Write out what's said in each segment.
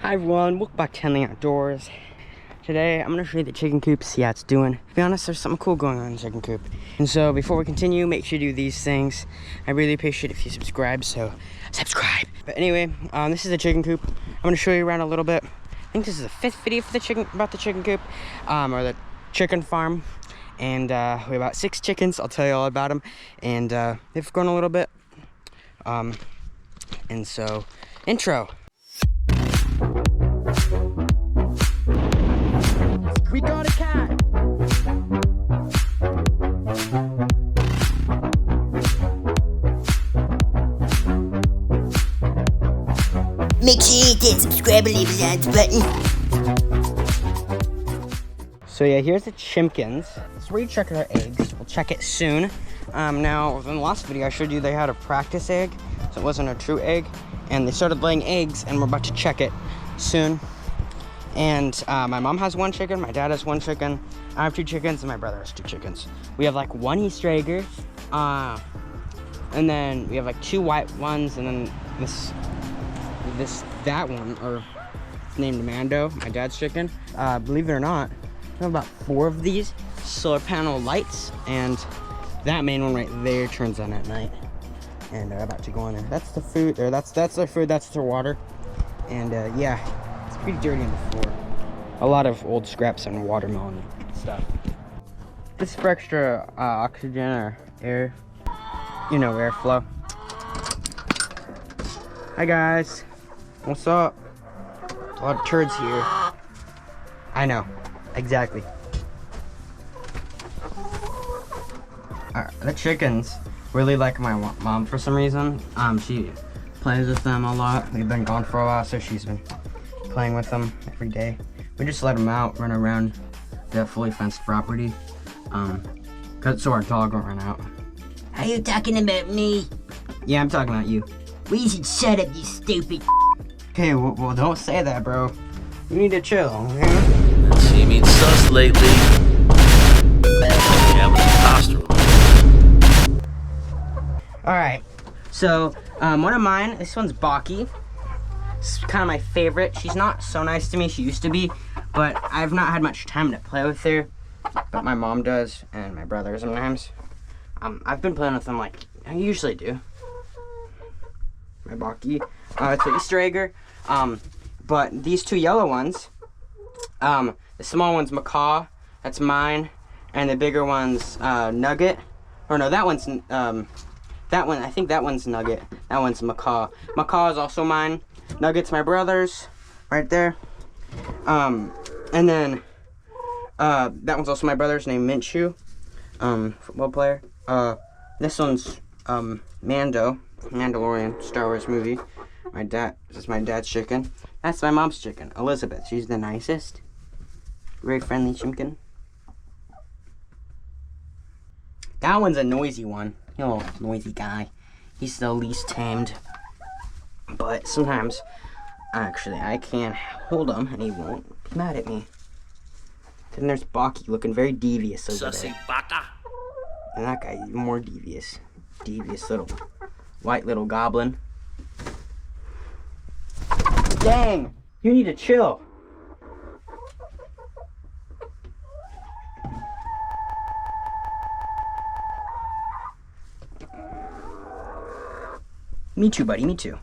Hi everyone, welcome back to Henley Outdoors. Today I'm going to show you the chicken coop, see how it's doing. To be honest, there's something cool going on in the chicken coop. And so before we continue, make sure you do these things. I really appreciate it if you subscribe, so subscribe. But anyway, this is the chicken coop. I'm going to show you around a little bit. I think this is the 5th video for the about the chicken coop, or the chicken farm. And we have about 6 chickens. I'll tell you all about them. And they've grown a little bit. And so, intro. We got a cat. Make sure you hit that subscribe and leave a like button. So yeah, here's the chimkins. This is where you check our eggs. We'll check it soon. Now, in the last video, I showed you they had a practice egg, so it wasn't a true egg. And they started laying eggs, and we're about to check it soon. And my mom has 1 chicken, my dad has 1 chicken, I have 2 chickens, and my brother has 2 chickens. We have like 1 Easter egger, and then we have like 2 white ones, and then that one, or named Mando, my dad's chicken. Believe it or not, we have about 4 of these solar panel lights, and that main one right there turns on at night. And they're about to go in there. That's the food, or that's their food, that's their water. And yeah. Pretty dirty on the floor. A lot of old scraps and watermelon stuff. This is for extra oxygen or air, airflow. Hi guys, what's up? A lot of turds here. I know, exactly. The chickens really like my mom for some reason. She plays with them a lot. They've been gone for a while, so she's been playing with them every day. We just let them out, run around the fully fenced property, so our dog won't run out. Are you talking about me? Yeah, I'm talking about you. Well, you should shut up, you stupid. Okay, well don't say that, bro. You need to chill, okay? She means sus lately. Yeah, with testosterone. Alright, so one of mine, this one's Baki. This is kind of my favorite. She's not so nice to me. She used to be, but I've not had much time to play with her. But my mom does, and my brother sometimes. I've been playing with them like I usually do. My Baki. It's an Easter egger. But these 2 yellow ones, the small one's Macaw. That's mine, and the bigger one's Nugget. Or no, that one's that one. I think that one's Nugget. That one's Macaw. Macaw is also mine. Nugget's my brother's, right there. And then that one's also my brother's, named Minshew, football player. This one's Mando, Mandalorian, Star Wars movie. This is my dad's chicken. That's my mom's chicken, Elizabeth. She's the nicest. Very friendly chicken. That one's a noisy one. Oh, noisy guy. He's the least tamed. But sometimes, actually, I can hold him and he won't be mad at me. Then there's Baki looking very devious over there. And that guy even more devious. Devious little white little goblin. Dang! You need to chill. Me too, buddy, me too.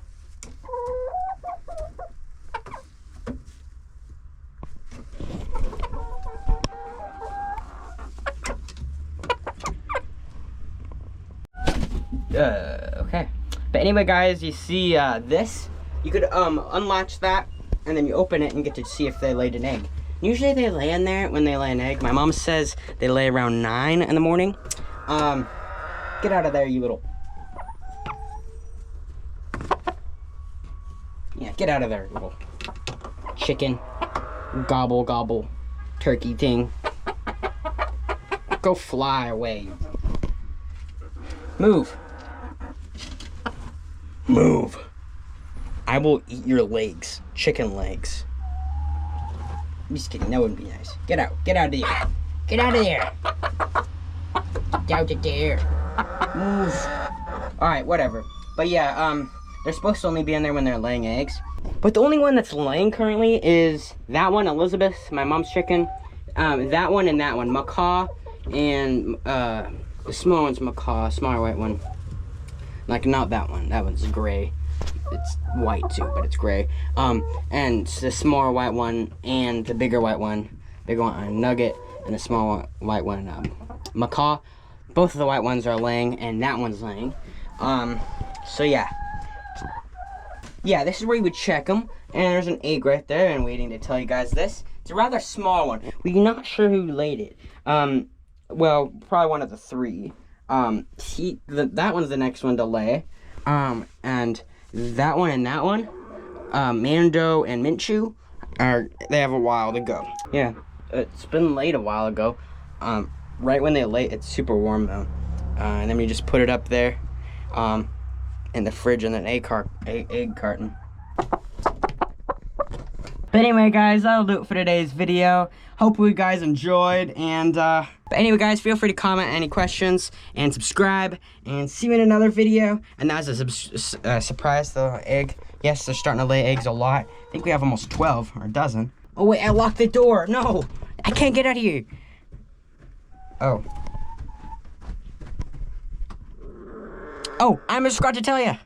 Okay. But anyway, guys, you see this? You could unlatch that, and then you open it and get to see if they laid an egg. Usually they lay in there when they lay an egg. My mom says they lay around 9 in the morning. Get out of there, you little... Yeah, get out of there, little chicken. Gobble, gobble, turkey thing. Go fly away. Move. Move. I will eat your legs. Chicken legs. I'm just kidding. That wouldn't be nice. Get out. Get out of there. Get out of there. Get out of there. Move. Alright, whatever. But yeah, They're supposed to only be in there when they're laying eggs. But the only one that's laying currently is that one, Elizabeth, my mom's chicken. That one and that one, macaw, and the small one's macaw, smaller white one. Like, not that one. That one's gray. It's white too, but it's gray. And the smaller white one and the bigger white one, bigger one, nugget, and the small white one, macaw. Both of the white ones are laying, and that one's laying. So yeah. Yeah, this is where you would check them. And there's an egg right there, and waiting to tell you guys this. It's a rather small one. We're not sure who laid it. Well, probably one of the three. That one's the next one to lay. And that one and that one, Mando and Minchu, they have a while to go. Yeah, it's been laid a while ago. Right when they lay, it's super warm though. And then you just put it up there, in the fridge in an egg carton. But anyway, guys, that'll do it for today's video. Hope you guys enjoyed, and but anyway, guys, feel free to comment any questions and subscribe, and see you in another video. And that was a surprise, the egg. Yes, they're starting to lay eggs a lot. I think we have almost 12 or a dozen. Oh wait, I locked the door. No, I can't get out of here. Oh. Oh, I almost forgot to tell you.